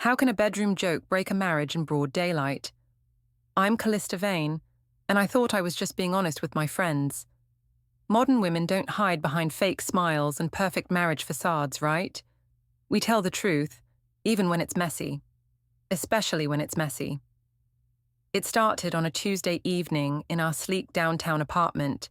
How can a bedroom joke break a marriage in broad daylight? I'm Calista Vane, and I thought I was just being honest with my friends. Modern women don't hide behind fake smiles and perfect marriage facades, right? We tell the truth, even when it's messy. Especially when it's messy. It started on a Tuesday evening in our sleek downtown apartment.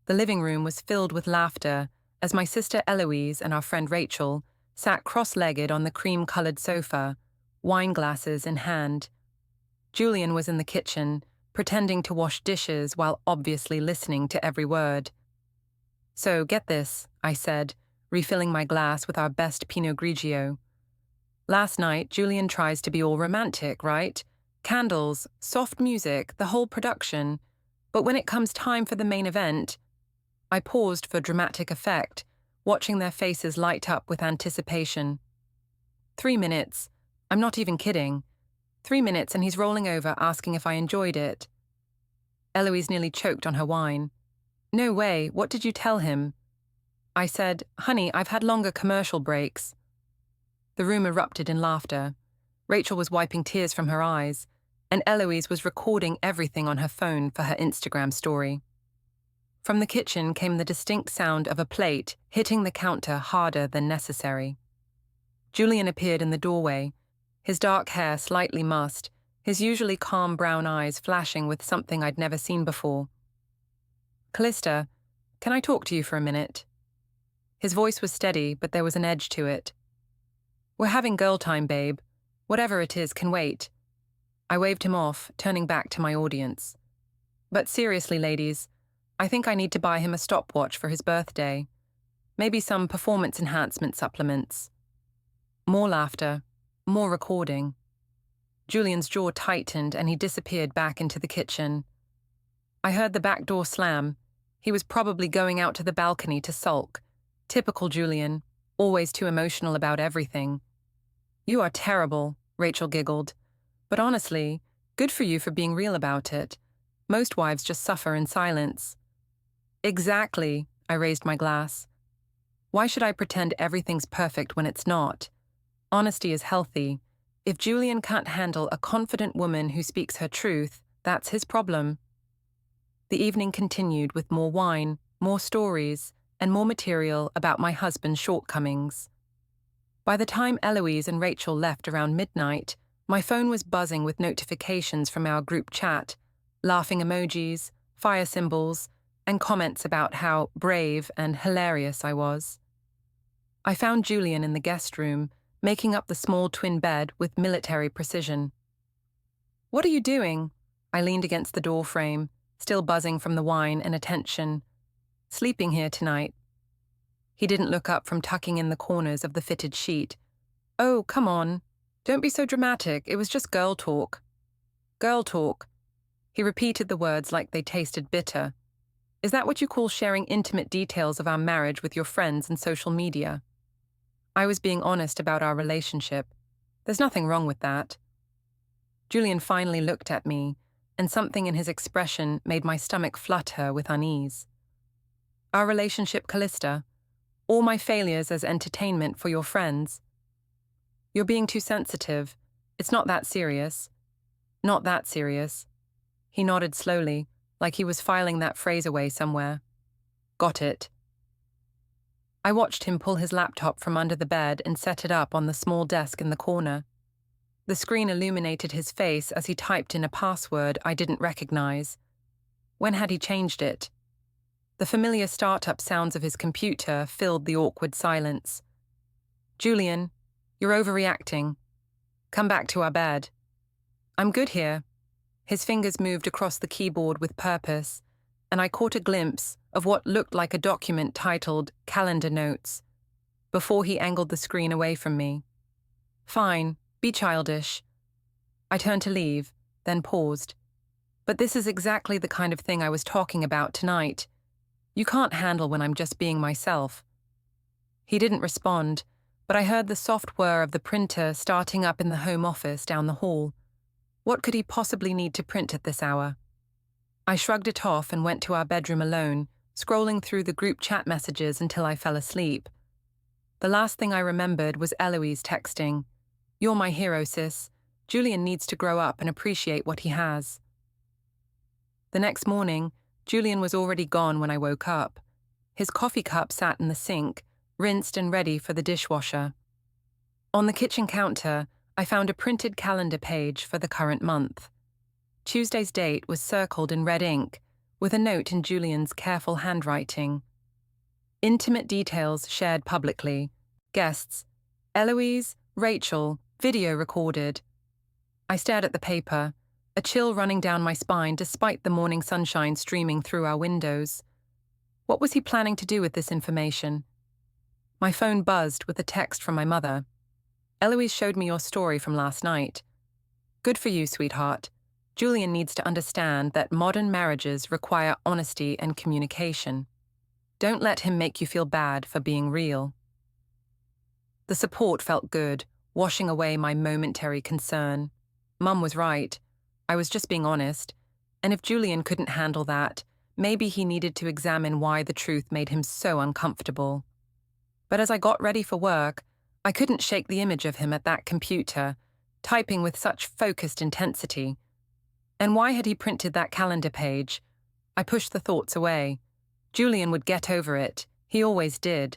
The living room was filled with laughter as my sister Eloise and our friend Rachel sat cross-legged on the cream-colored sofa, wine glasses in hand. Julian was in the kitchen, pretending to wash dishes while obviously listening to every word. So, get this, I said, refilling my glass with our best Pinot Grigio. Last night, Julian tries to be all romantic, right? Candles, soft music, the whole production. But when it comes time for the main event, I paused for dramatic effect, watching their faces light up with anticipation. 3 minutes. I'm not even kidding. 3 minutes and he's rolling over asking if I enjoyed it. Eloise nearly choked on her wine. No way, what did you tell him? I said, honey, I've had longer commercial breaks. The room erupted in laughter. Rachel was wiping tears from her eyes, and Eloise was recording everything on her phone for her Instagram story. From the kitchen came the distinct sound of a plate hitting the counter harder than necessary. Julian appeared in the doorway, his dark hair slightly mussed, his usually calm brown eyes flashing with something I'd never seen before. Calista, can I talk to you for a minute? His voice was steady, but there was an edge to it. We're having girl time, babe. Whatever it is can wait. I waved him off, turning back to my audience. But seriously, ladies, I think I need to buy him a stopwatch for his birthday. Maybe some performance enhancement supplements. More laughter, more recording. Julian's jaw tightened and he disappeared back into the kitchen. I heard the back door slam. He was probably going out to the balcony to sulk. Typical Julian, always too emotional about everything. You are terrible, Rachel giggled. But honestly, good for you for being real about it. Most wives just suffer in silence. Exactly, I raised my glass. Why should I pretend everything's perfect when it's not? Honesty is healthy. If Julian can't handle a confident woman who speaks her truth, that's his problem. The evening continued with more wine, more stories, and more material about my husband's shortcomings. By the time Eloise and Rachel left around midnight, my phone was buzzing with notifications from our group chat, laughing emojis, fire symbols, and comments about how brave and hilarious I was. I found Julian in the guest room, making up the small twin bed with military precision. What are you doing? I leaned against the door frame, still buzzing from the wine and attention. Sleeping here tonight. He didn't look up from tucking in the corners of the fitted sheet. Oh, come on. Don't be so dramatic. It was just girl talk. Girl talk. He repeated the words like they tasted bitter. Is that what you call sharing intimate details of our marriage with your friends and social media? I was being honest about our relationship. There's nothing wrong with that. Julian finally looked at me, and something in his expression made my stomach flutter with unease. Our relationship, Calista. All my failures as entertainment for your friends. You're being too sensitive. It's not that serious. Not that serious. He nodded slowly, like he was filing that phrase away somewhere. Got it. I watched him pull his laptop from under the bed and set it up on the small desk in the corner. The screen illuminated his face as he typed in a password I didn't recognize. When had he changed it? The familiar startup sounds of his computer filled the awkward silence. Julian, you're overreacting. Come back to our bed. I'm good here. His fingers moved across the keyboard with purpose, and I caught a glimpse of what looked like a document titled Calendar Notes, before he angled the screen away from me. Fine, be childish. I turned to leave, then paused. But this is exactly the kind of thing I was talking about tonight. You can't handle when I'm just being myself. He didn't respond, but I heard the soft whir of the printer starting up in the home office down the hall. What could he possibly need to print at this hour? I shrugged it off and went to our bedroom alone, scrolling through the group chat messages until I fell asleep. The last thing I remembered was Eloise texting, You're my hero, sis. Julian needs to grow up and appreciate what he has. The next morning, Julian was already gone when I woke up. His coffee cup sat in the sink, rinsed and ready for the dishwasher. On the kitchen counter, I found a printed calendar page for the current month. Tuesday's date was circled in red ink, with a note in Julian's careful handwriting. Intimate details shared publicly. Guests: Eloise, Rachel, video recorded. I stared at the paper, a chill running down my spine despite the morning sunshine streaming through our windows. What was he planning to do with this information? My phone buzzed with a text from my mother. Eloise showed me your story from last night. Good for you, sweetheart. Julian needs to understand that modern marriages require honesty and communication. Don't let him make you feel bad for being real. The support felt good, washing away my momentary concern. Mum was right. I was just being honest. And if Julian couldn't handle that, maybe he needed to examine why the truth made him so uncomfortable. But as I got ready for work, I couldn't shake the image of him at that computer, typing with such focused intensity. And why had he printed that calendar page? I pushed the thoughts away. Julian would get over it. He always did.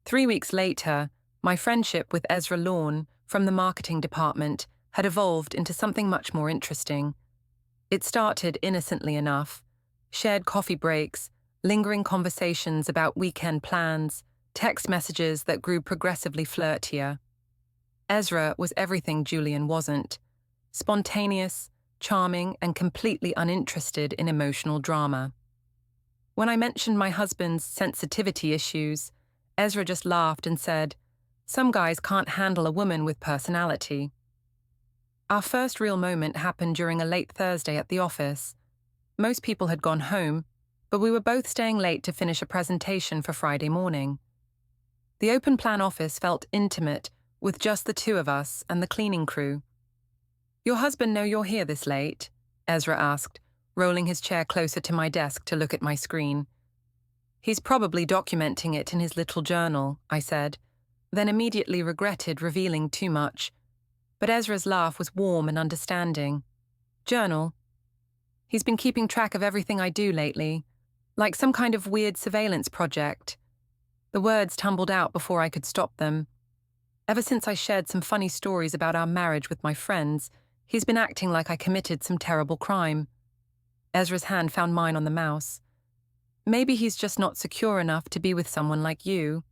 3 weeks later, my friendship with Ezra Lorne from the marketing department had evolved into something much more interesting. It started innocently enough. Shared coffee breaks, lingering conversations about weekend plans, text messages that grew progressively flirtier. Ezra was everything Julian wasn't. Spontaneous, charming, and completely uninterested in emotional drama. When I mentioned my husband's sensitivity issues, Ezra just laughed and said, "Some guys can't handle a woman with personality." Our first real moment happened during a late Thursday at the office. Most people had gone home, but we were both staying late to finish a presentation for Friday morning. The open plan office felt intimate, with just the two of us and the cleaning crew. "Your husband know you're here this late?" Ezra asked, rolling his chair closer to my desk to look at my screen. "He's probably documenting it in his little journal," I said, then immediately regretted revealing too much. But Ezra's laugh was warm and understanding. "Journal? He's been keeping track of everything I do lately, like some kind of weird surveillance project." The words tumbled out before I could stop them. Ever since I shared some funny stories about our marriage with my friends, he's been acting like I committed some terrible crime. Ezra's hand found mine on the mouse. "Maybe he's just not secure enough to be with someone like you."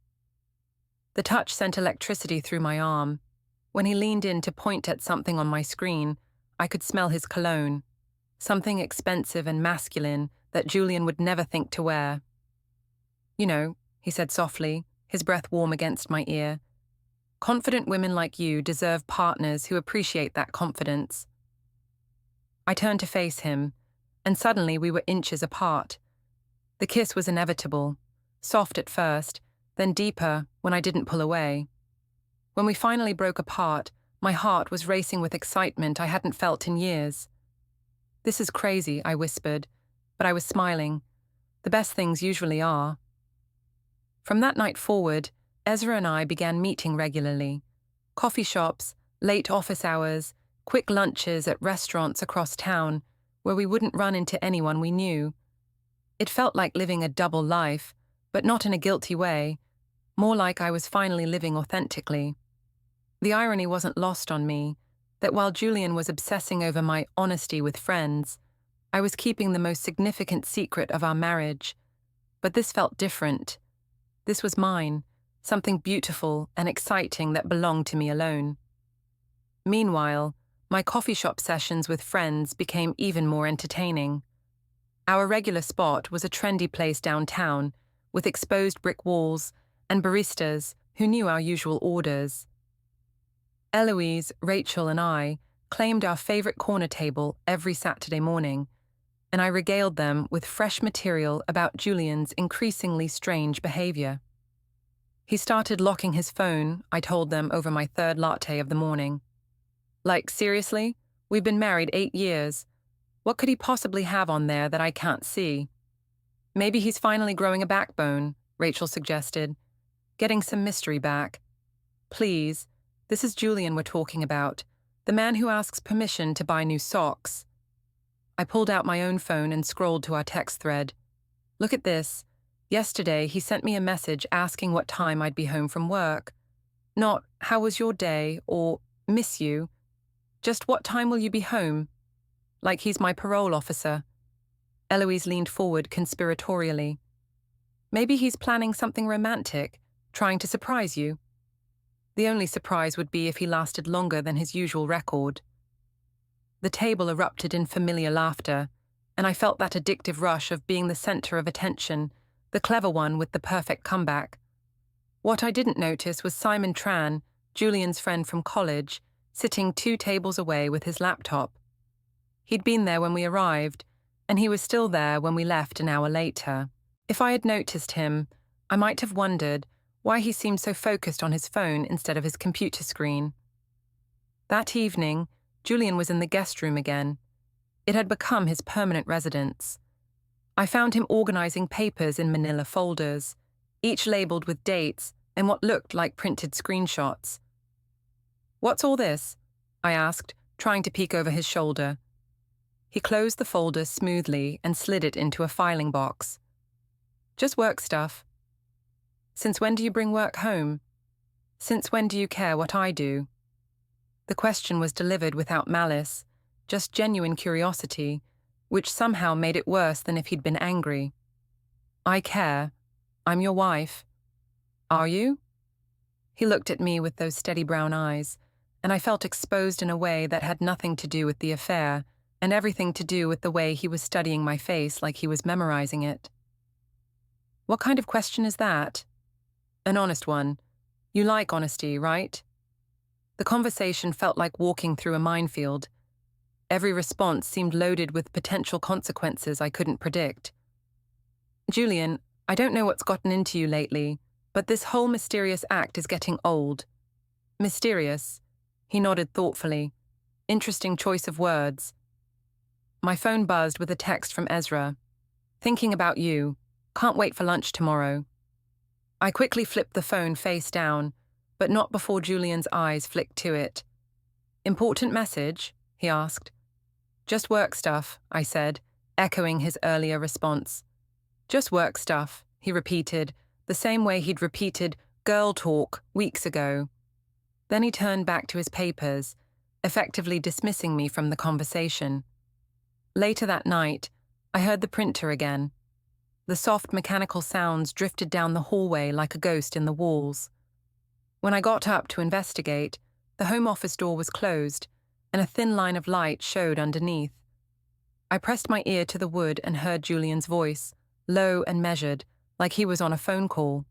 The touch sent electricity through my arm. When he leaned in to point at something on my screen, I could smell his cologne, something expensive and masculine that Julian would never think to wear. "You know," he said softly, his breath warm against my ear, "confident women like you deserve partners who appreciate that confidence." I turned to face him, and suddenly we were inches apart. The kiss was inevitable, soft at first, then deeper when I didn't pull away. When we finally broke apart, my heart was racing with excitement I hadn't felt in years. "This is crazy," I whispered, but I was smiling. The best things usually are. From that night forward, Ezra and I began meeting regularly. Coffee shops, late office hours, quick lunches at restaurants across town, where we wouldn't run into anyone we knew. It felt like living a double life, but not in a guilty way, more like I was finally living authentically. The irony wasn't lost on me, that while Julian was obsessing over my honesty with friends, I was keeping the most significant secret of our marriage. But this felt different. This was mine, something beautiful and exciting that belonged to me alone. Meanwhile, my coffee shop sessions with friends became even more entertaining. Our regular spot was a trendy place downtown, with exposed brick walls and baristas who knew our usual orders. Eloise, Rachel, and I claimed our favorite corner table every Saturday morning, and I regaled them with fresh material about Julian's increasingly strange behavior. He started locking his phone, I told them over my third latte of the morning. "Like, seriously? We've been married 8 years. What could he possibly have on there that I can't see?" "Maybe he's finally growing a backbone," Rachel suggested. "Getting some mystery back." "Please, This is Julian we're talking about, the man who asks permission to buy new socks. I pulled out my own phone and scrolled to our text thread. Look at this. Yesterday, he sent me a message asking what time I'd be home from work. Not, how was your day, or, miss you. Just, what time will you be home? Like he's my parole officer. Eloise leaned forward conspiratorially. Maybe he's planning something romantic, trying to surprise you. The only surprise would be if he lasted longer than his usual record. The table erupted in familiar laughter, and I felt that addictive rush of being the center of attention, the clever one with the perfect comeback. What I didn't notice was Simon Tran, Julian's friend from college, sitting 2 tables away with his laptop. He'd been there when we arrived, and he was still there when we left an hour later. If I had noticed him, I might have wondered why he seemed so focused on his phone instead of his computer screen. That evening, Julian was in the guest room again. It had become his permanent residence. I found him organizing papers in manila folders, each labeled with dates and what looked like printed screenshots. "What's all this?" I asked, trying to peek over his shoulder. He closed the folder smoothly and slid it into a filing box. "Just work stuff." "Since when do you bring work home?" "Since when do you care what I do?" The question was delivered without malice, just genuine curiosity, which somehow made it worse than if he'd been angry. "I care. I'm your wife." "Are you?" He looked at me with those steady brown eyes, and I felt exposed in a way that had nothing to do with the affair, and everything to do with the way he was studying my face like he was memorizing it. "What kind of question is that?" "An honest one. You like honesty, right?" The conversation felt like walking through a minefield. Every response seemed loaded with potential consequences I couldn't predict. "Julian, I don't know what's gotten into you lately, but this whole mysterious act is getting old." "Mysterious?" He nodded thoughtfully. "Interesting choice of words." My phone buzzed with a text from Ezra. "Thinking about you. Can't wait for lunch tomorrow." I quickly flipped the phone face down, but not before Julian's eyes flicked to it. "Important message?" he asked. "Just work stuff," I said, echoing his earlier response. "Just work stuff," he repeated, the same way he'd repeated "girl talk" weeks ago. Then he turned back to his papers, effectively dismissing me from the conversation. Later that night, I heard the printer again. The soft mechanical sounds drifted down the hallway like a ghost in the walls. When I got up to investigate, the home office door was closed, and a thin line of light showed underneath. I pressed my ear to the wood and heard Julian's voice, low and measured, like he was on a phone call.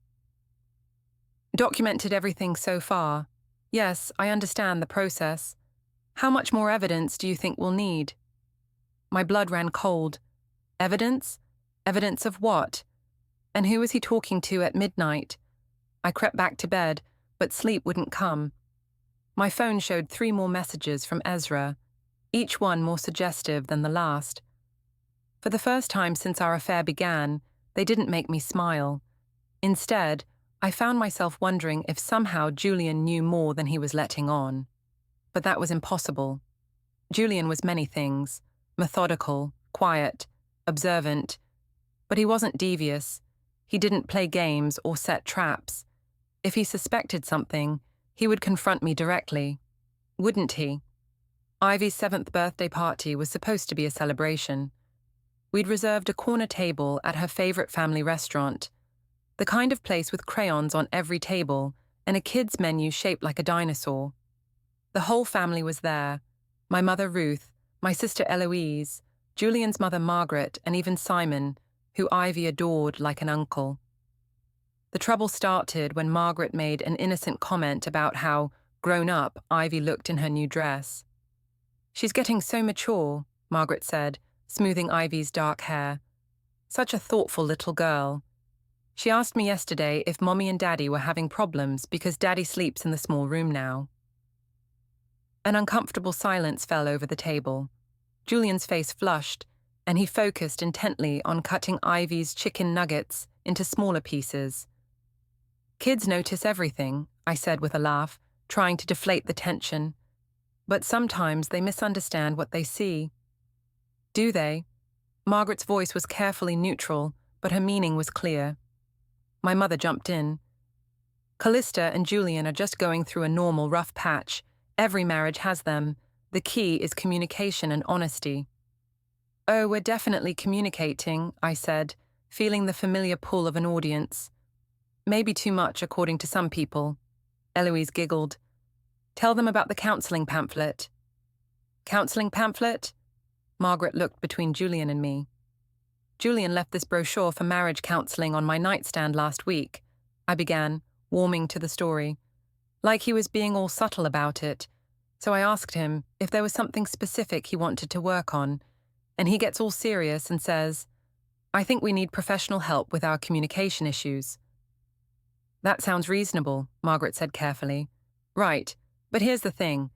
"Documented everything so far. Yes, I understand the process. How much more evidence do you think we'll need?" My blood ran cold. Evidence? Evidence of what? And who was he talking to at midnight? I crept back to bed, but sleep wouldn't come. My phone showed 3 more messages from Ezra, each one more suggestive than the last. For the first time since our affair began, they didn't make me smile. Instead, I found myself wondering if somehow Julian knew more than he was letting on. But that was impossible. Julian was many things: methodical, quiet, observant. But he wasn't devious. He didn't play games or set traps. If he suspected something, he would confront me directly. Wouldn't he? Ivy's 7th birthday party was supposed to be a celebration. We'd reserved a corner table at her favorite family restaurant, the kind of place with crayons on every table and a kids' menu shaped like a dinosaur. The whole family was there: my mother Ruth, my sister Eloise, Julian's mother Margaret, and even Simon, who Ivy adored like an uncle. The trouble started when Margaret made an innocent comment about how, grown up, Ivy looked in her new dress. "She's getting so mature," Margaret said, smoothing Ivy's dark hair. "Such a thoughtful little girl. She asked me yesterday if Mommy and Daddy were having problems because Daddy sleeps in the small room now." An uncomfortable silence fell over the table. Julian's face flushed, and he focused intently on cutting Ivy's chicken nuggets into smaller pieces. "Kids notice everything," I said with a laugh, trying to deflate the tension. But sometimes they misunderstand what they see. Do they? Margaret's voice was carefully neutral, but her meaning was clear. My mother jumped in. Calista and Julian are just going through a normal rough patch. Every marriage has them. The key is communication and honesty. Oh, we're definitely communicating, I said, feeling the familiar pull of an audience. Maybe too much, according to some people. Eloise giggled. Tell them about the counselling pamphlet. Counselling pamphlet? Margaret looked between Julian and me. Julian left this brochure for marriage counselling on my nightstand last week, I began, warming to the story, like he was being all subtle about it. So I asked him if there was something specific he wanted to work on, and he gets all serious and says, I think we need professional help with our communication issues. That sounds reasonable, Margaret said carefully. Right, but here's the thing.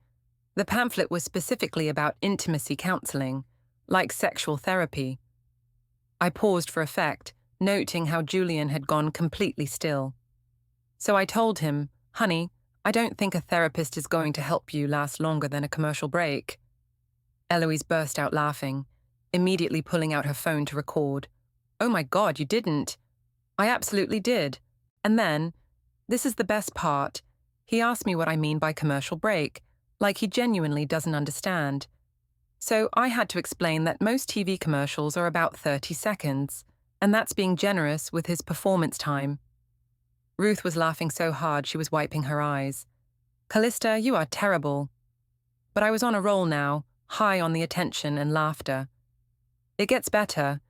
The pamphlet was specifically about intimacy counselling, like sexual therapy. I paused for effect, noting how Julian had gone completely still. So I told him, honey, I don't think a therapist is going to help you last longer than a commercial break. Eloise burst out laughing, immediately pulling out her phone to record. Oh my God, you didn't. I absolutely did. And then, this is the best part, he asked me what I mean by commercial break, like he genuinely doesn't understand. So I had to explain that most TV commercials are about 30 seconds, and that's being generous with his performance time. Ruth was laughing so hard she was wiping her eyes. Calista, you are terrible. But I was on a roll now, high on the attention and laughter. It gets better.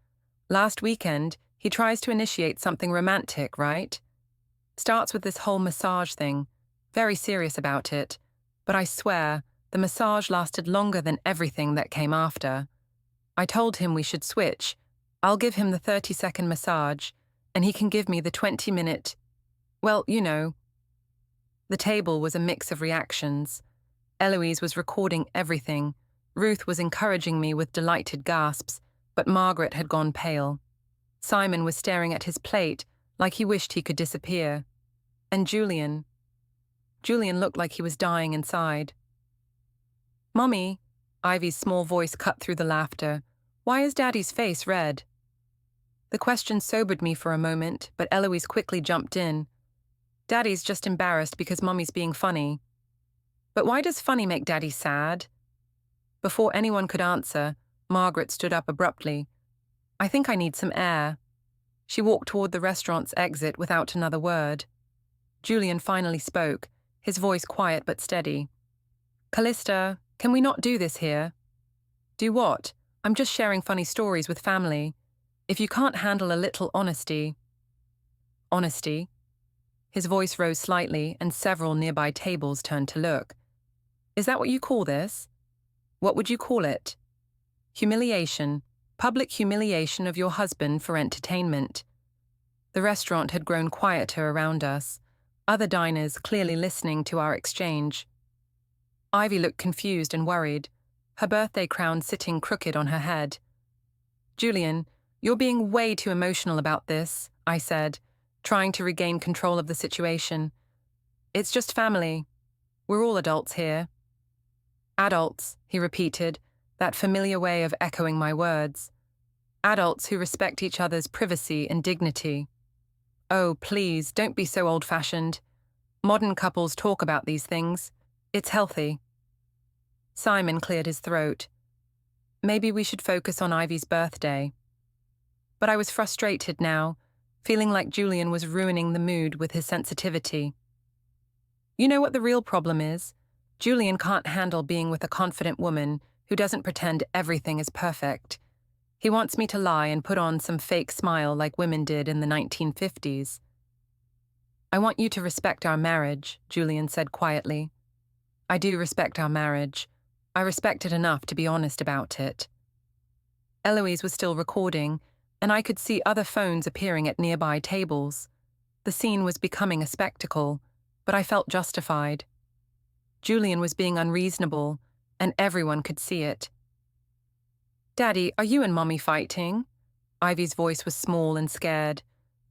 Last weekend, he tries to initiate something romantic, right? Starts with this whole massage thing, very serious about it, but I swear, the massage lasted longer than everything that came after. I told him we should switch. I'll give him the 30-second massage, and he can give me the 20-minute. Well, you know. The table was a mix of reactions. Eloise was recording everything. Ruth was encouraging me with delighted gasps, but Margaret had gone pale. Simon was staring at his plate like he wished he could disappear. And Julian looked like he was dying inside. Mummy, Ivy's small voice cut through the laughter. Why is Daddy's face red? The question sobered me for a moment, but Eloise quickly jumped in. Daddy's just embarrassed because Mummy's being funny. But why does funny make Daddy sad? Before anyone could answer, Margaret stood up abruptly. I think I need some air. She walked toward the restaurant's exit without another word. Julian finally spoke, his voice quiet but steady. Calista, can we not do this here? Do what? I'm just sharing funny stories with family. If you can't handle a little honesty. Honesty? His voice rose slightly and several nearby tables turned to look. Is that what you call this? What would you call it? Humiliation. Public humiliation of your husband for entertainment. The restaurant had grown quieter around us, other diners clearly listening to our exchange. Ivy looked confused and worried, her birthday crown sitting crooked on her head. Julian, you're being way too emotional about this, I said, trying to regain control of the situation. It's just family. We're all adults here. Adults, he repeated, that familiar way of echoing my words. Adults who respect each other's privacy and dignity. Oh, please, don't be so old-fashioned. Modern couples talk about these things. It's healthy. Simon cleared his throat. Maybe we should focus on Ivy's birthday. But I was frustrated now, feeling like Julian was ruining the mood with his sensitivity. You know what the real problem is? Julian can't handle being with a confident woman who doesn't pretend everything is perfect. He wants me to lie and put on some fake smile like women did in the 1950s. I want you to respect our marriage, Julian said quietly. I do respect our marriage. I respect it enough to be honest about it. Eloise was still recording, and I could see other phones appearing at nearby tables. The scene was becoming a spectacle, but I felt justified. Julian was being unreasonable, and everyone could see it. Daddy, are you and Mommy fighting? Ivy's voice was small and scared.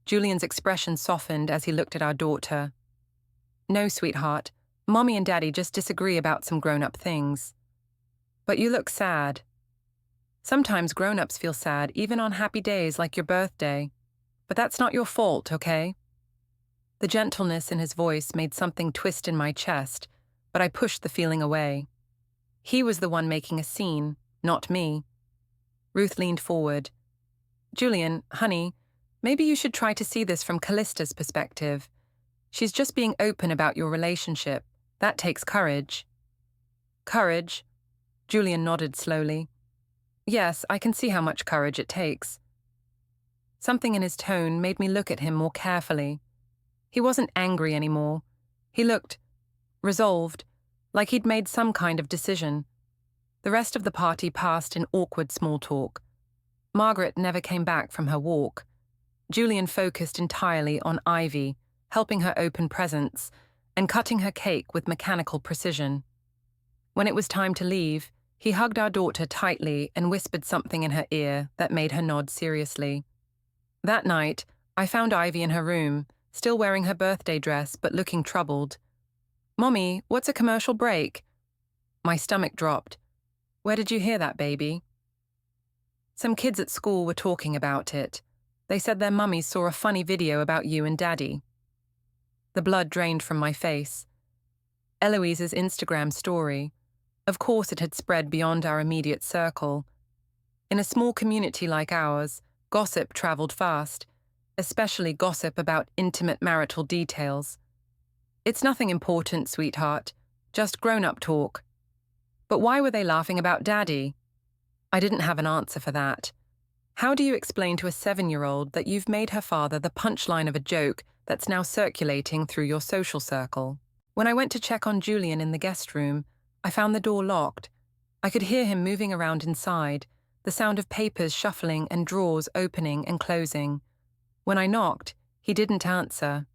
Julian's expression softened as he looked at our daughter. No, sweetheart. Mommy and Daddy just disagree about some grown-up things. But you look sad. Sometimes grown-ups feel sad even on happy days like your birthday. But that's not your fault, okay? The gentleness in his voice made something twist in my chest, but I pushed the feeling away. He was the one making a scene, not me. Ruth leaned forward. Julian, honey, maybe you should try to see this from Callista's perspective. She's just being open about your relationship. That takes courage. Courage? Julian nodded slowly. Yes, I can see how much courage it takes. Something in his tone made me look at him more carefully. He wasn't angry anymore. He looked resolved, like he'd made some kind of decision. The rest of the party passed in awkward small talk. Margaret never came back from her walk. Julian focused entirely on Ivy, helping her open presents, and cutting her cake with mechanical precision. When it was time to leave, he hugged our daughter tightly and whispered something in her ear that made her nod seriously. That night, I found Ivy in her room, still wearing her birthday dress but looking troubled. Mommy, what's a commercial break? My stomach dropped. Where did you hear that, baby? Some kids at school were talking about it. They said their mummies saw a funny video about you and Daddy. The blood drained from my face. Eloise's Instagram story. Of course it had spread beyond our immediate circle. In a small community like ours, gossip traveled fast, especially gossip about intimate marital details. It's nothing important, sweetheart, just grown-up talk. But why were they laughing about Daddy? I didn't have an answer for that. How do you explain to a 7-year-old that you've made her father the punchline of a joke that's now circulating through your social circle? When I went to check on Julian in the guest room, I found the door locked. I could hear him moving around inside, the sound of papers shuffling and drawers opening and closing. When I knocked, he didn't answer.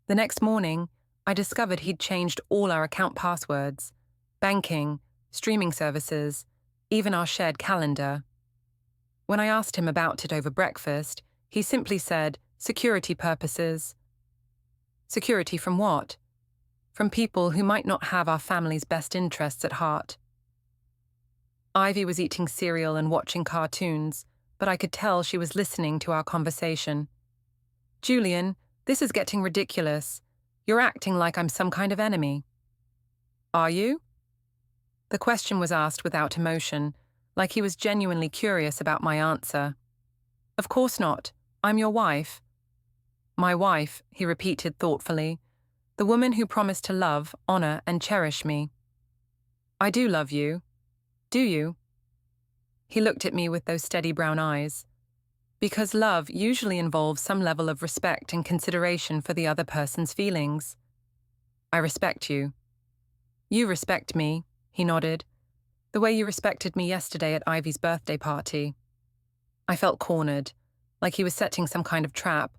The next morning, I discovered he'd changed all our account passwords, banking, streaming services, even our shared calendar. When I asked him about it over breakfast, he simply said, security purposes. Security from what? From people who might not have our family's best interests at heart. Ivy was eating cereal and watching cartoons, but I could tell she was listening to our conversation. Julian, this is getting ridiculous. You're acting like I'm some kind of enemy. Are you? The question was asked without emotion, like he was genuinely curious about my answer. Of course not. I'm your wife. My wife, he repeated thoughtfully. The woman who promised to love, honor, and cherish me. I do love you. Do you? He looked at me with those steady brown eyes. Because love usually involves some level of respect and consideration for the other person's feelings. I respect you. You respect me, he nodded. The way you respected me yesterday at Ivy's birthday party. I felt cornered, like he was setting some kind of trap.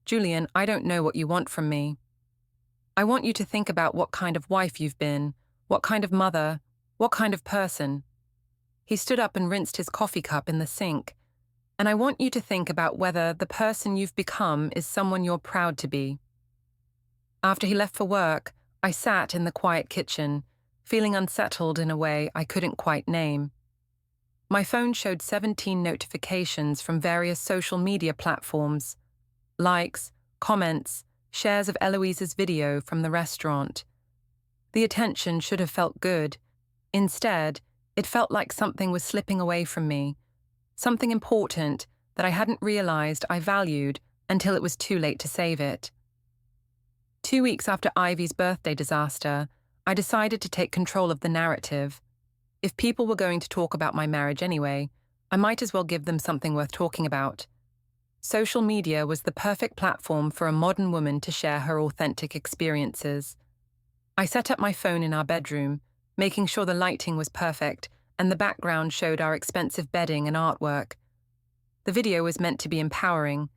Julian, I don't know what you want from me. I want you to think about what kind of wife you've been, what kind of mother, what kind of person. He stood up and rinsed his coffee cup in the sink. And I want you to think about whether the person you've become is someone you're proud to be. After he left for work, I sat in the quiet kitchen, feeling unsettled in a way I couldn't quite name. My phone showed 17 notifications from various social media platforms. Likes, comments, shares of Eloise's video from the restaurant. The attention should have felt good. Instead, it felt like something was slipping away from me. Something important that I hadn't realized I valued until it was too late to save it. 2 weeks after Ivy's birthday disaster, I decided to take control of the narrative. If people were going to talk about my marriage anyway, I might as well give them something worth talking about. Social media was the perfect platform for a modern woman to share her authentic experiences. I set up my phone in our bedroom, making sure the lighting was perfect and the background showed our expensive bedding and artwork. The video was meant to be empowering,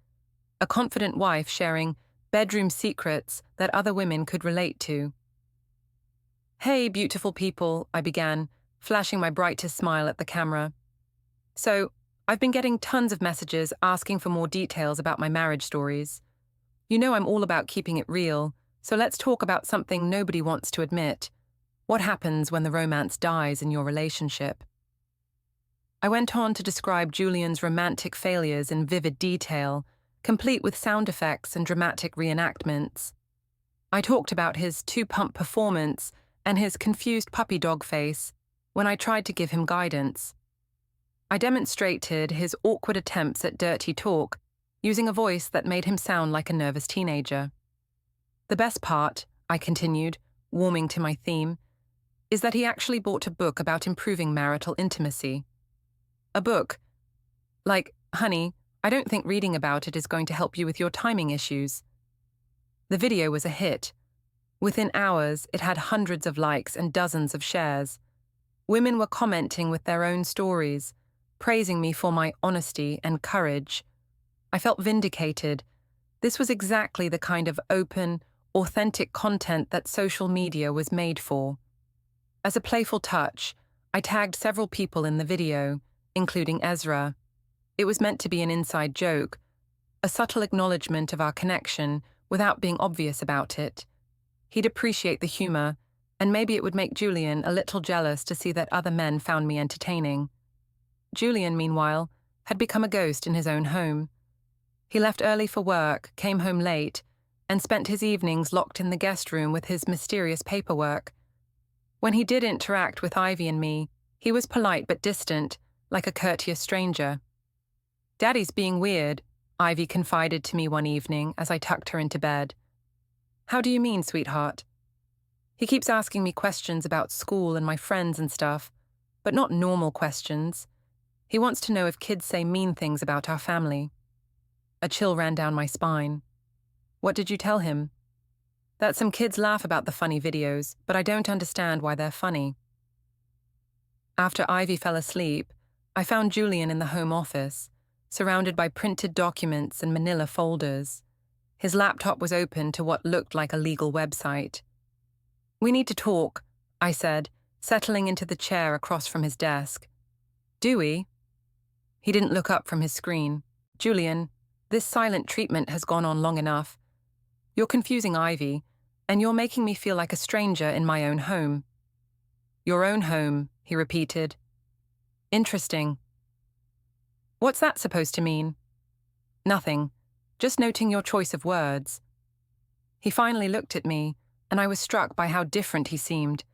a confident wife sharing bedroom secrets that other women could relate to. Hey, beautiful people, I began, flashing my brightest smile at the camera. So, I've been getting tons of messages asking for more details about my marriage stories. You know I'm all about keeping it real, So let's talk about something nobody wants to admit. What happens when the romance dies in your relationship? I went on to describe Julian's romantic failures in vivid detail, complete with sound effects and dramatic reenactments. I talked about his two-pump performance and his confused puppy dog face when I tried to give him guidance. I demonstrated his awkward attempts at dirty talk, using a voice that made him sound like a nervous teenager. The best part, I continued, warming to my theme, is that he actually bought a book about improving marital intimacy. A book. Like, honey, I don't think reading about it is going to help you with your timing issues. The video was a hit. Within hours, it had hundreds of likes and dozens of shares. Women were commenting with their own stories, praising me for my honesty and courage. I felt vindicated. This was exactly the kind of open, authentic content that social media was made for. As a playful touch, I tagged several people in the video, including Ezra. It was meant to be an inside joke, a subtle acknowledgement of our connection without being obvious about it. He'd appreciate the humor, and maybe it would make Julian a little jealous to see that other men found me entertaining. Julian, meanwhile, had become a ghost in his own home. He left early for work, came home late, and spent his evenings locked in the guest room with his mysterious paperwork. When he did interact with Ivy and me, he was polite but distant, like a courteous stranger. "Daddy's being weird," Ivy confided to me one evening as I tucked her into bed. "How do you mean, sweetheart?" "He keeps asking me questions about school and my friends and stuff, but not normal questions. He wants to know if kids say mean things about our family." A chill ran down my spine. "What did you tell him?" "That some kids laugh about the funny videos, but I don't understand why they're funny." After Ivy fell asleep, I found Julian in the home office, surrounded by printed documents and manila folders. His laptop was open to what looked like a legal website. "We need to talk," I said, settling into the chair across from his desk. "Do we?" He didn't look up from his screen. "Julian, this silent treatment has gone on long enough. You're confusing Ivy, and you're making me feel like a stranger in my own home." "Your own home," he repeated. "Interesting." "What's that supposed to mean?" "Nothing. Just noting your choice of words." He finally looked at me, and I was struck by how different he seemed.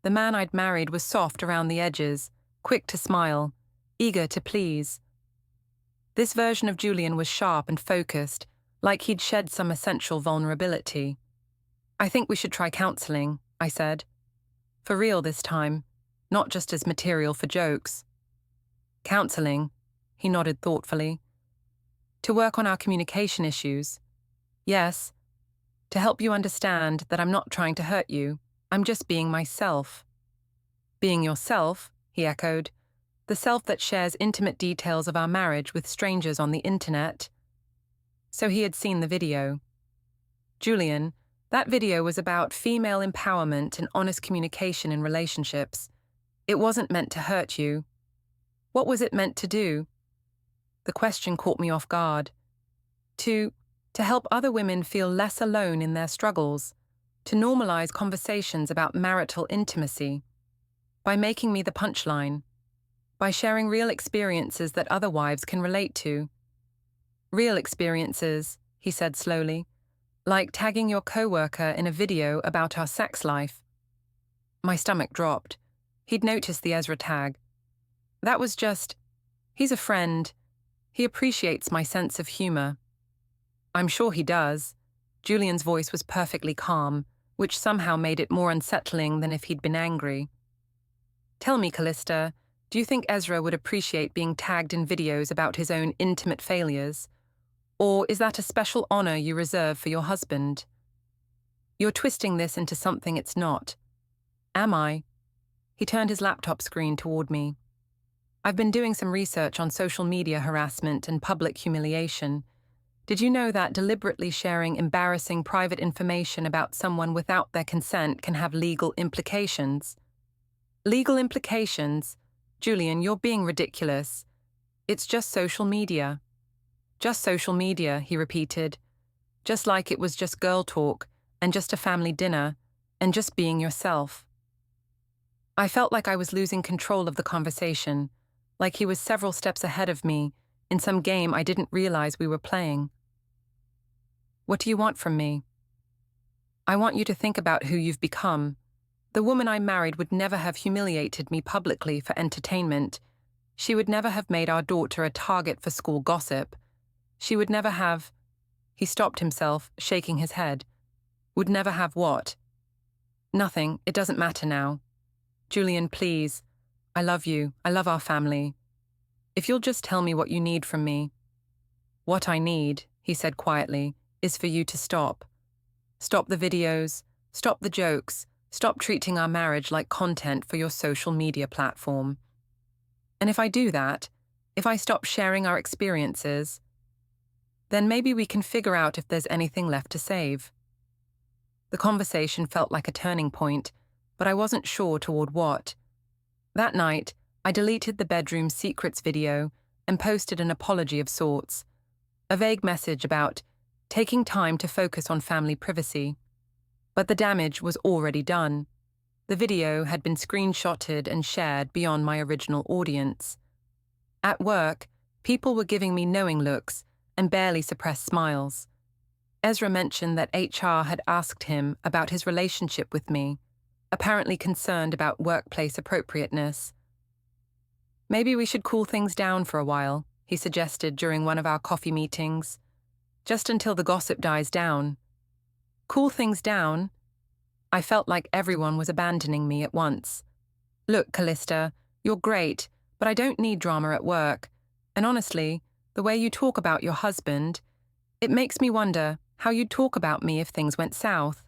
The man I'd married was soft around the edges, quick to smile, eager to please. This version of Julian was sharp and focused, like he'd shed some essential vulnerability. "I think we should try counseling," I said. "For real this time, not just as material for jokes." "Counseling," he nodded thoughtfully. "To work on our communication issues." "Yes. To help you understand that I'm not trying to hurt you, I'm just being myself." "Being yourself," he echoed. "The self that shares intimate details of our marriage with strangers on the internet." So he had seen the video. "Julian, that video was about female empowerment and honest communication in relationships. It wasn't meant to hurt you." "What was it meant to do?" The question caught me off guard. To help other women feel less alone in their struggles, to normalize conversations about marital intimacy, by making me the punchline, by sharing real experiences that other wives can relate to. "Real experiences," he said slowly, "like tagging your coworker in a video about our sex life." My stomach dropped. He'd noticed the Ezra tag. "That was just, he's a friend. He appreciates my sense of humor." "I'm sure he does." Julian's voice was perfectly calm, which somehow made it more unsettling than if he'd been angry. "Tell me, Calista, do you think Ezra would appreciate being tagged in videos about his own intimate failures? Or is that a special honor you reserve for your husband?" "You're twisting this into something it's not." "Am I?" He turned his laptop screen toward me. "I've been doing some research on social media harassment and public humiliation. Did you know that deliberately sharing embarrassing private information about someone without their consent can have legal implications?" "Legal implications? Julian, you're being ridiculous. It's just social media." "Just social media," he repeated. "Just like it was just girl talk, and just a family dinner, and just being yourself. I felt like I was losing control of the conversation, like he was several steps ahead of me in some game I didn't realize we were playing. What do you want from me? I want you to think about who you've become. The woman I married would never have humiliated me publicly for entertainment. She would never have made our daughter a target for school gossip. She would never have... He stopped himself, shaking his head. Would never have what? Nothing, it doesn't matter now. Julian, please. I love you. I love our family. If you'll just tell me what you need from me. What I need, he said quietly, is for you to stop. Stop the videos, stop the jokes, stop treating our marriage like content for your social media platform. And if I do that, if I stop sharing our experiences, then maybe we can figure out if there's anything left to save. The conversation felt like a turning point, but I wasn't sure toward what. That night, I deleted the bedroom secrets video and posted an apology of sorts, a vague message about taking time to focus on family privacy. But the damage was already done. The video had been screenshotted and shared beyond my original audience. At work, people were giving me knowing looks and barely suppressed smiles. Ezra mentioned that HR had asked him about his relationship with me, apparently concerned about workplace appropriateness. Maybe we should cool things down for a while, he suggested during one of our coffee meetings, just until the gossip dies down. Cool things down? I felt like everyone was abandoning me at once. Look, Calista, you're great, but I don't need drama at work. And honestly, the way you talk about your husband, it makes me wonder how you'd talk about me if things went south.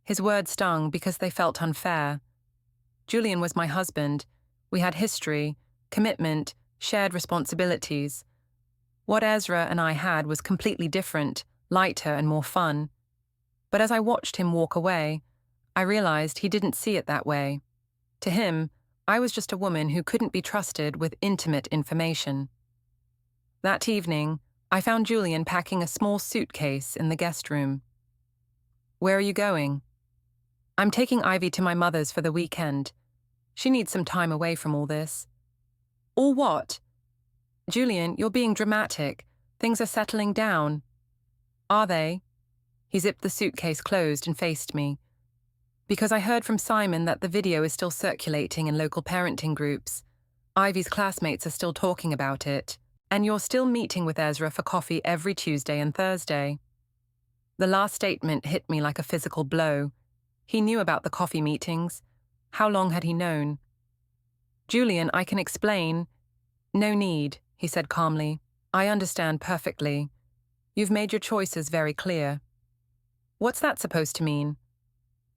His words stung because they felt unfair. Julian was my husband. We had history, commitment, shared responsibilities. What Ezra and I had was completely different, lighter and more fun. But as I watched him walk away, I realized he didn't see it that way. To him, I was just a woman who couldn't be trusted with intimate information. That evening, I found Julian packing a small suitcase in the guest room. Where are you going? I'm taking Ivy to my mother's for the weekend. She needs some time away from all this. All what? Julian, you're being dramatic. Things are settling down. Are they? He zipped the suitcase closed and faced me. Because I heard from Simon that the video is still circulating in local parenting groups. Ivy's classmates are still talking about it. And you're still meeting with Ezra for coffee every Tuesday and Thursday. The last statement hit me like a physical blow. He knew about the coffee meetings. How long had he known? Julian, I can explain. No need, he said calmly. I understand perfectly. You've made your choices very clear. What's that supposed to mean?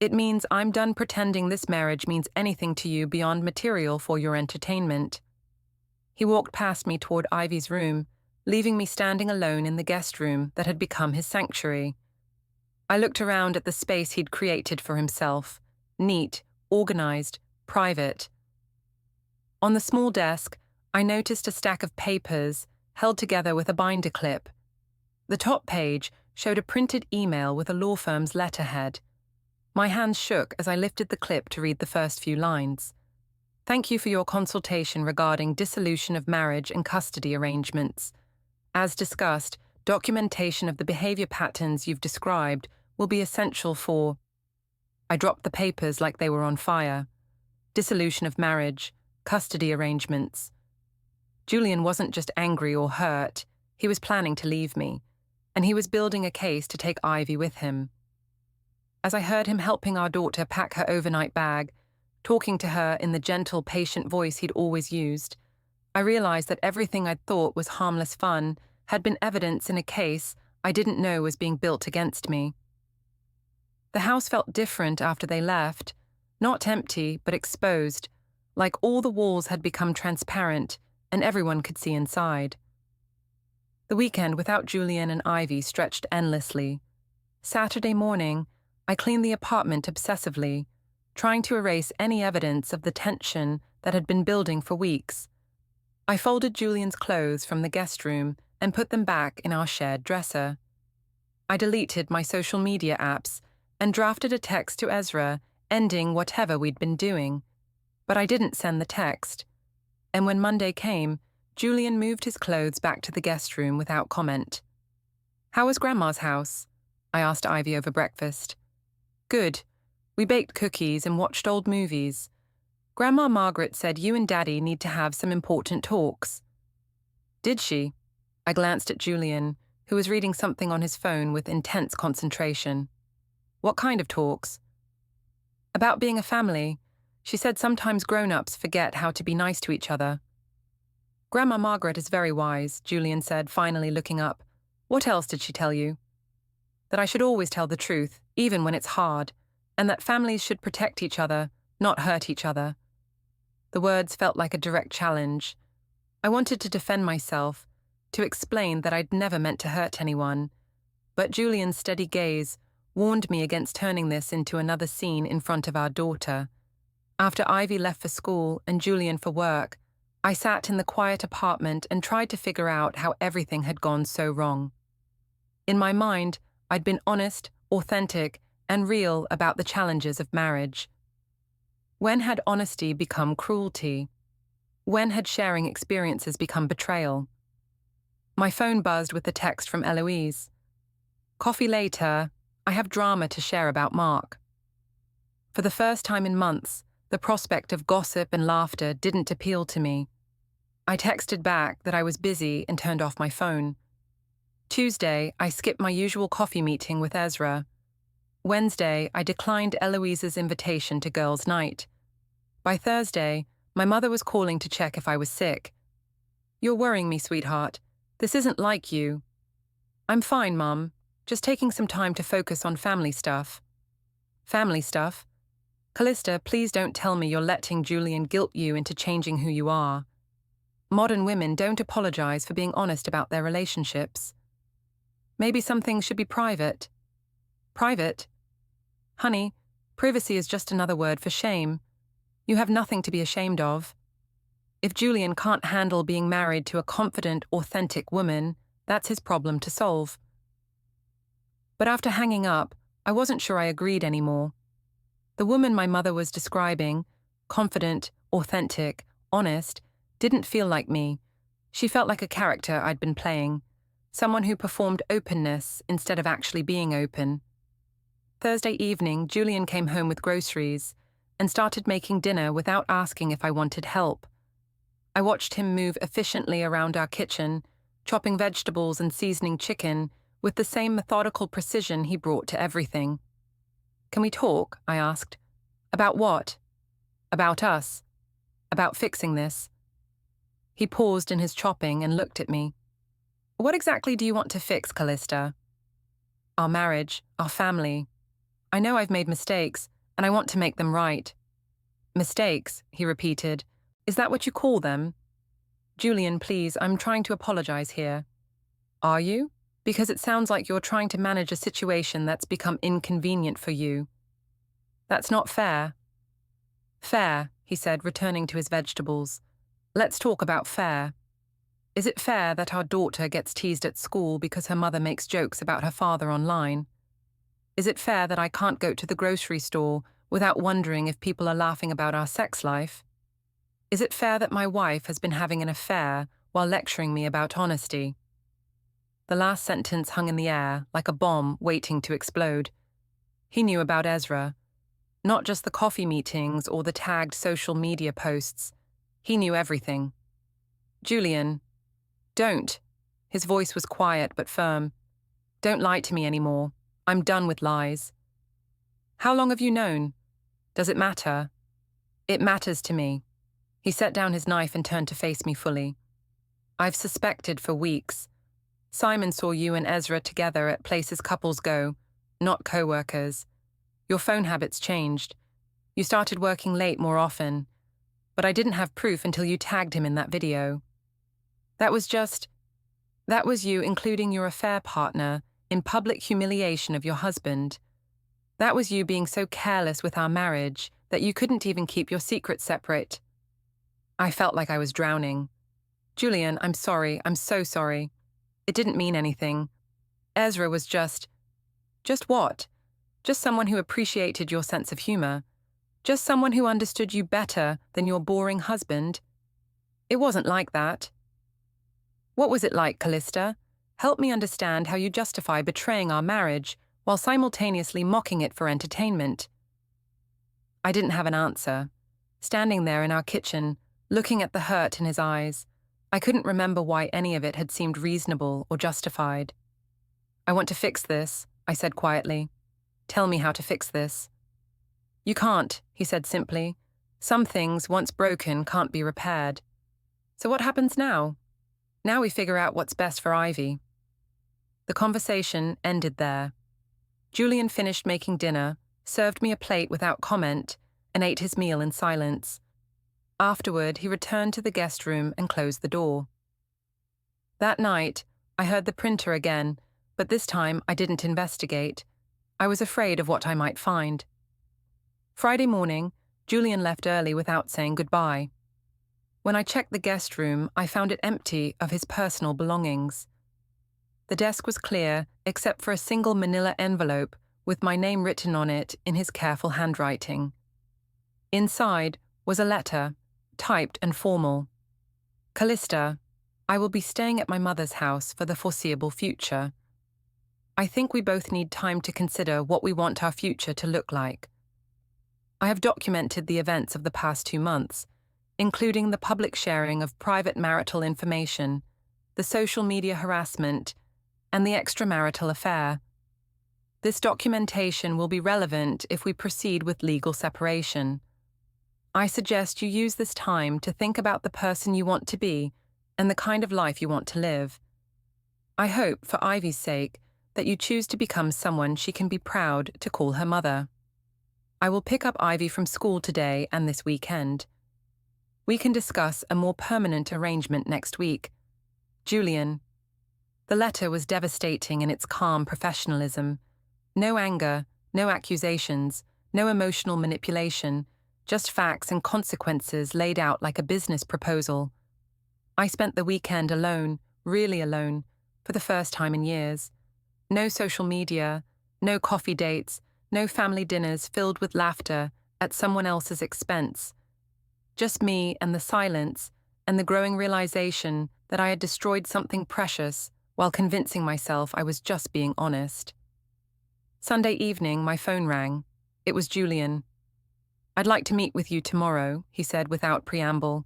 It means I'm done pretending this marriage means anything to you beyond material for your entertainment. He walked past me toward Ivy's room, leaving me standing alone in the guest room that had become his sanctuary. I looked around at the space he'd created for himself, neat, organized, private. On the small desk, I noticed a stack of papers held together with a binder clip. The top page showed a printed email with a law firm's letterhead. My hands shook as I lifted the clip to read the first few lines. Thank you for your consultation regarding dissolution of marriage and custody arrangements. As discussed, documentation of the behavior patterns you've described will be essential for... I dropped the papers like they were on fire. Dissolution of marriage, custody arrangements. Julian wasn't just angry or hurt, he was planning to leave me, and he was building a case to take Ivy with him. As I heard him helping our daughter pack her overnight bag, talking to her in the gentle, patient voice he'd always used, I realized that everything I'd thought was harmless fun had been evidence in a case I didn't know was being built against me. The house felt different after they left, not empty, but exposed, like all the walls had become transparent and everyone could see inside. The weekend without Julian and Ivy stretched endlessly. Saturday morning, I cleaned the apartment obsessively, trying to erase any evidence of the tension that had been building for weeks. I folded Julian's clothes from the guest room and put them back in our shared dresser. I deleted my social media apps and drafted a text to Ezra, ending whatever we'd been doing. But I didn't send the text. And when Monday came, Julian moved his clothes back to the guest room without comment. "How was Grandma's house?" I asked Ivy over breakfast. "Good. We baked cookies and watched old movies. Grandma Margaret said you and Daddy need to have some important talks." "Did she?" I glanced at Julian, who was reading something on his phone with intense concentration. "What kind of talks?" "About being a family. She said sometimes grown-ups forget how to be nice to each other." "Grandma Margaret is very wise," Julian said, finally looking up. "What else did she tell you?" "That I should always tell the truth, even when it's hard, and that families should protect each other, not hurt each other." The words felt like a direct challenge. I wanted to defend myself, to explain that I'd never meant to hurt anyone, but Julian's steady gaze warned me against turning this into another scene in front of our daughter. After Ivy left for school and Julian for work, I sat in the quiet apartment and tried to figure out how everything had gone so wrong. In my mind, I'd been honest, authentic, and real about the challenges of marriage. When had honesty become cruelty? When had sharing experiences become betrayal? My phone buzzed with the text from Eloise. "Coffee later. I have drama to share about Mark." For the first time in months, the prospect of gossip and laughter didn't appeal to me. I texted back that I was busy and turned off my phone. Tuesday, I skipped my usual coffee meeting with Ezra. Wednesday, I declined Eloise's invitation to girls' night. By Thursday, my mother was calling to check if I was sick. "You're worrying me, sweetheart. This isn't like you." "I'm fine, Mum. Just taking some time to focus on family stuff." "Family stuff? Calista, please don't tell me you're letting Julian guilt you into changing who you are. Modern women don't apologize for being honest about their relationships. Maybe some things should be private." "Private? Honey, privacy is just another word for shame. You have nothing to be ashamed of. If Julian can't handle being married to a confident, authentic woman, that's his problem to solve." But after hanging up, I wasn't sure I agreed anymore. The woman my mother was describing, confident, authentic, honest, didn't feel like me. She felt like a character I'd been playing, someone who performed openness instead of actually being open. Thursday evening, Julian came home with groceries and started making dinner without asking if I wanted help. I watched him move efficiently around our kitchen, chopping vegetables and seasoning chicken with the same methodical precision he brought to everything. "Can we talk?" I asked. "About what?" "About us. About fixing this." He paused in his chopping and looked at me. "What exactly do you want to fix, Calista?" "Our marriage, our family. I know I've made mistakes, and I want to make them right." "Mistakes," he repeated. "Is that what you call them?" "Julian, please, I'm trying to apologize here." "Are you? Because it sounds like you're trying to manage a situation that's become inconvenient for you." "That's not fair." "Fair," he said, returning to his vegetables. "Let's talk about fair. Is it fair that our daughter gets teased at school because her mother makes jokes about her father online? Is it fair that I can't go to the grocery store without wondering if people are laughing about our sex life? Is it fair that my wife has been having an affair while lecturing me about honesty?" The last sentence hung in the air, like a bomb waiting to explode. He knew about Ezra. Not just the coffee meetings or the tagged social media posts. He knew everything. "Julian, don't." His voice was quiet but firm. "Don't lie to me anymore. I'm done with lies." "How long have you known? Does it matter?" "It matters to me." He set down his knife and turned to face me fully. "I've suspected for weeks. Simon saw you and Ezra together at places couples go, not co-workers. Your phone habits changed. You started working late more often. But I didn't have proof until you tagged him in that video. That was you including your affair partner in public humiliation of your husband. That was you being so careless with our marriage that you couldn't even keep your secrets separate." I felt like I was drowning. "Julian, I'm sorry. I'm so sorry. It didn't mean anything. Ezra was just..." "Just what?" Just someone who appreciated your sense of humor. Just someone who understood you better than your boring husband. It wasn't like that. What was it like, Calista? Help me understand how you justify betraying our marriage while simultaneously mocking it for entertainment. I didn't have an answer. Standing there in our kitchen, looking at the hurt in his eyes, I couldn't remember why any of it had seemed reasonable or justified. I want to fix this, I said quietly. Tell me how to fix this. You can't, he said simply. Some things, once broken, can't be repaired. So what happens now? Now we figure out what's best for Ivy. The conversation ended there. Julian finished making dinner, served me a plate without comment, and ate his meal in silence. Afterward, he returned to the guest room and closed the door. That night, I heard the printer again, but this time I didn't investigate. I was afraid of what I might find. Friday morning, Julian left early without saying goodbye. When I checked the guest room, I found it empty of his personal belongings. The desk was clear, except for a single manila envelope with my name written on it in his careful handwriting. Inside was a letter, typed and formal. Calista, I will be staying at my mother's house for the foreseeable future. I think we both need time to consider what we want our future to look like. I have documented the events of the past 2 months, including the public sharing of private marital information, the social media harassment, and the extramarital affair. This documentation will be relevant if we proceed with legal separation. I suggest you use this time to think about the person you want to be and the kind of life you want to live. I hope, for Ivy's sake, that you choose to become someone she can be proud to call her mother. I will pick up Ivy from school today and this weekend. We can discuss a more permanent arrangement next week. Julian. The letter was devastating in its calm professionalism. No anger, no accusations, no emotional manipulation, just facts and consequences laid out like a business proposal. I spent the weekend alone, really alone, for the first time in years. No social media, no coffee dates, no family dinners filled with laughter at someone else's expense. Just me and the silence and the growing realization that I had destroyed something precious while convincing myself I was just being honest. Sunday evening, my phone rang. It was Julian. I'd like to meet with you tomorrow, he said without preamble.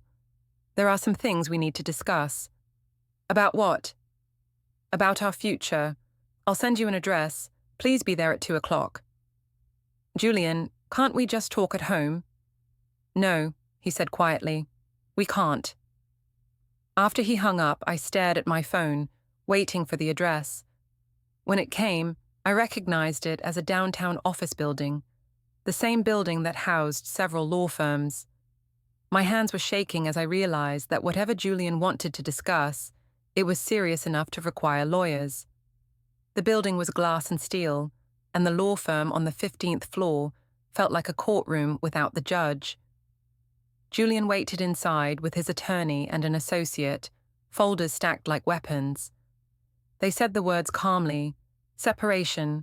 There are some things we need to discuss. About what? About our future. I'll send you an address. Please be there at 2 o'clock. Julian, can't we just talk at home? No, he said quietly. We can't. After he hung up, I stared at my phone, waiting for the address. When it came, I recognized it as a downtown office building, the same building that housed several law firms. My hands were shaking as I realized that whatever Julian wanted to discuss, it was serious enough to require lawyers. The building was glass and steel, and the law firm on the 15th floor felt like a courtroom without the judge. Julian waited inside with his attorney and an associate, folders stacked like weapons. They said the words calmly: separation,